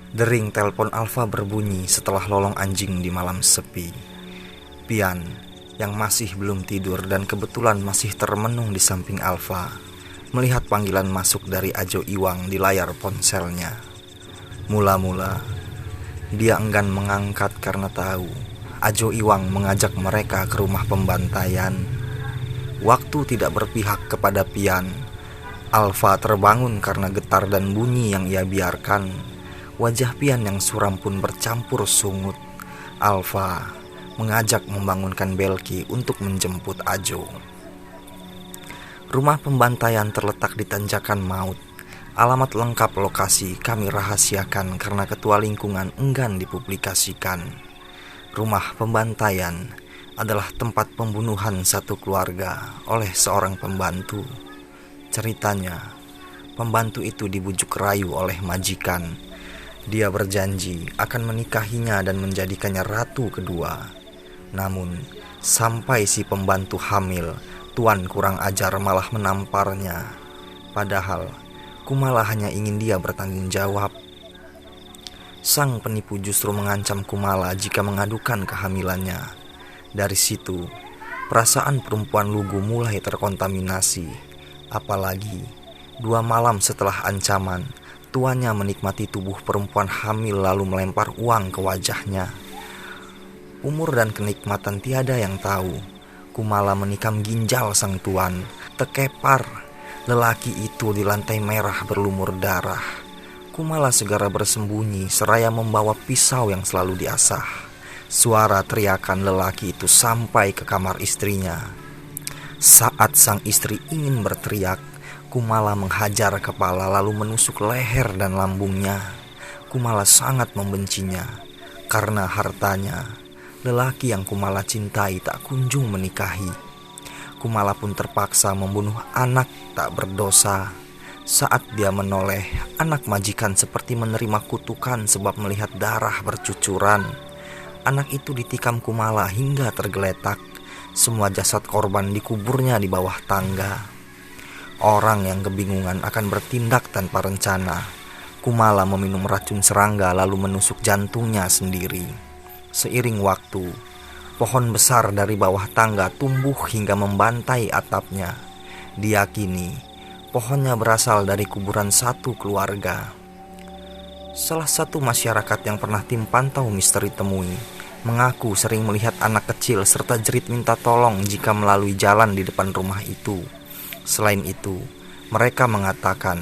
Dering telepon Alfa berbunyi setelah lolong anjing di malam sepi. Pian, yang masih belum tidur dan kebetulan masih termenung di samping Alfa, melihat panggilan masuk dari Ajo Iwang di layar ponselnya. Mula-mula, dia enggan mengangkat karena tahu Ajo Iwang mengajak mereka ke rumah pembantaian. Waktu tidak berpihak kepada Pian. Alfa terbangun karena getar dan bunyi yang ia biarkan. Wajah Pian yang suram pun bercampur sungut. Alfa mengajak membangunkan Belki untuk menjemput Ajo. Rumah pembantaian terletak di tanjakan maut. Alamat lengkap lokasi kami rahasiakan karena ketua lingkungan enggan dipublikasikan. Rumah pembantaian adalah tempat pembunuhan satu keluarga oleh seorang pembantu. Ceritanya, pembantu itu dibujuk rayu oleh majikan. Dia berjanji akan menikahinya dan menjadikannya ratu kedua. Namun, sampai si pembantu hamil, tuan kurang ajar malah menamparnya. Padahal, Kumala hanya ingin dia bertanggung jawab. Sang penipu justru mengancam Kumala jika mengadukan kehamilannya. Dari situ, perasaan perempuan lugu mulai terkontaminasi. Apalagi, 2 malam setelah ancaman, tuannya menikmati tubuh perempuan hamil lalu melempar uang ke wajahnya. Umur dan kenikmatan tiada yang tahu. Kumala menikam ginjal sang tuan. Terkepar, lelaki itu di lantai merah berlumur darah. Kumala segera bersembunyi seraya membawa pisau yang selalu diasah. Suara teriakan lelaki itu sampai ke kamar istrinya. Saat sang istri ingin berteriak, Kumala menghajar kepala lalu menusuk leher dan lambungnya. Kumala sangat membencinya karena hartanya. Lelaki yang Kumala cintai tak kunjung menikahi. Kumala pun terpaksa membunuh anak tak berdosa. Saat dia menoleh, anak majikan seperti menerima kutukan sebab melihat darah bercucuran. Anak itu ditikam Kumala hingga tergeletak. Semua jasad korban dikuburnya di bawah tangga. Orang yang kebingungan akan bertindak tanpa rencana. Kumala meminum racun serangga lalu menusuk jantungnya sendiri. Seiring waktu, pohon besar dari bawah tangga tumbuh hingga membantai atapnya. Diyakini, pohonnya berasal dari kuburan satu keluarga. Salah satu masyarakat yang pernah tim pantau misteri temui mengaku sering melihat anak kecil serta jerit minta tolong jika melalui jalan di depan rumah itu. Selain itu, mereka mengatakan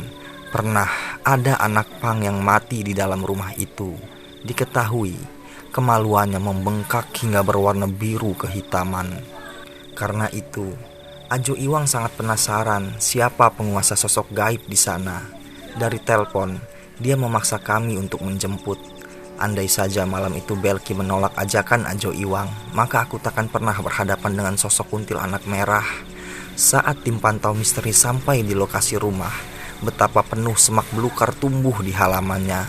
pernah ada anak pang yang mati di dalam rumah itu. Diketahui, kemaluannya membengkak hingga berwarna biru kehitaman. Karena itu, Ajo Iwang sangat penasaran siapa penguasa sosok gaib di sana. Dari telepon, dia memaksa kami untuk menjemput. Andai saja malam itu Belki menolak ajakan Ajo Iwang, maka aku takkan pernah berhadapan dengan sosok kuntilanak merah. Saat tim pantau misteri sampai di lokasi rumah, betapa penuh semak belukar tumbuh di halamannya.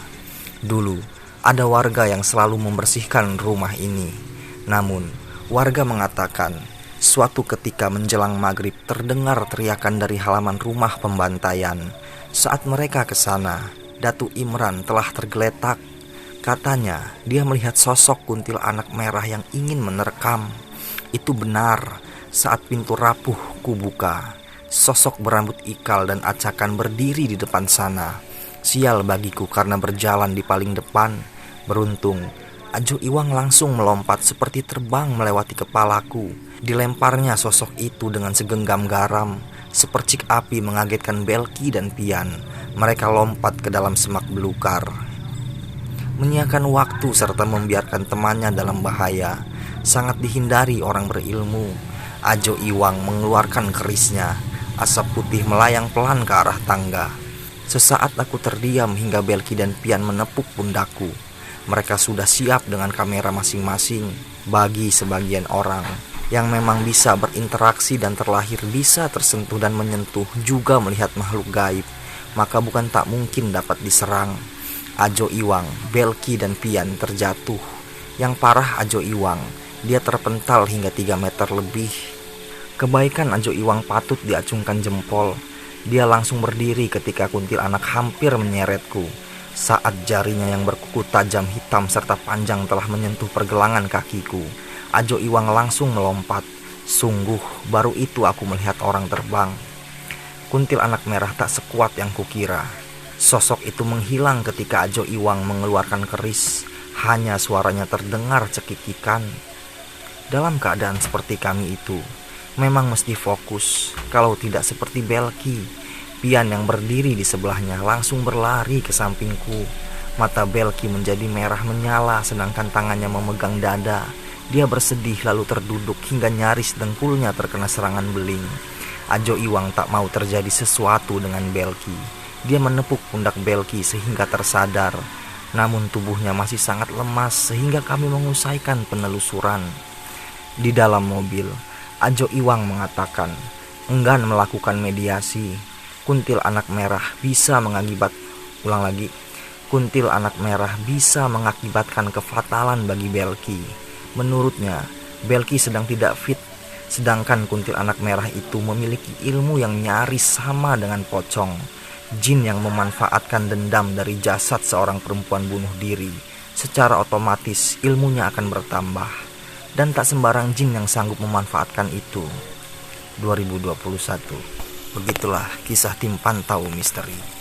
Dulu, ada warga yang selalu membersihkan rumah ini. Namun, warga mengatakan, suatu ketika menjelang maghrib terdengar teriakan dari halaman rumah pembantaian. Saat mereka ke sana, Datu Imran telah tergeletak. Katanya, dia melihat sosok kuntil anak merah yang ingin menerkam. Itu benar. Saat pintu rapuh kubuka, sosok berambut ikal dan acakan berdiri di depan sana. Sial bagiku karena berjalan di paling depan. Beruntung, Ajo Iwang langsung melompat seperti terbang melewati kepalaku. Dilemparnya sosok itu dengan segenggam garam. Sepercik api mengagetkan Belki dan Pian. Mereka lompat ke dalam semak belukar. Menyiapkan waktu serta membiarkan temannya dalam bahaya sangat dihindari orang berilmu. Ajo Iwang mengeluarkan kerisnya. Asap putih melayang pelan ke arah tangga. Sesaat aku terdiam hingga Belki dan Pian menepuk pundakku. Mereka sudah siap dengan kamera masing-masing. Bagi sebagian orang yang memang bisa berinteraksi dan terlahir bisa tersentuh dan menyentuh juga melihat makhluk gaib, maka bukan tak mungkin dapat diserang. Ajo Iwang, Belki dan Pian terjatuh. Yang parah Ajo Iwang, dia terpental hingga 3 meter lebih. Kebaikan Ajo Iwang patut diacungkan jempol. Dia langsung berdiri ketika kuntilanak hampir menyeretku. Saat jarinya yang berkuku tajam hitam serta panjang telah menyentuh pergelangan kakiku, Ajo Iwang langsung melompat. Sungguh, baru itu aku melihat orang terbang. Kuntilanak merah tak sekuat yang kukira. Sosok itu menghilang ketika Ajo Iwang mengeluarkan keris. Hanya suaranya terdengar cekikikan. Dalam keadaan seperti kami itu, memang mesti fokus. Kalau tidak seperti Belki, Pian yang berdiri di sebelahnya langsung berlari ke sampingku. Mata Belki menjadi merah menyala sedangkan tangannya memegang dada. Dia bersedih lalu terduduk hingga nyaris dengkulnya terkena serangan beling. Ajo Iwang tak mau terjadi sesuatu dengan Belki. Dia menepuk pundak Belki sehingga tersadar. Namun tubuhnya masih sangat lemas sehingga kami mengusaikan penelusuran. Di dalam mobil, Ajo Iwang mengatakan enggan melakukan mediasi. Kuntilanak merah bisa mengakibatkan kefatalan bagi Belki. Menurutnya, Belki sedang tidak fit, sedangkan kuntilanak merah itu memiliki ilmu yang nyaris sama dengan pocong. Jin yang memanfaatkan dendam dari jasad seorang perempuan bunuh diri, secara otomatis ilmunya akan bertambah. Dan tak sembarang jin yang sanggup memanfaatkan itu. 2021. Begitulah kisah tim pantau misteri.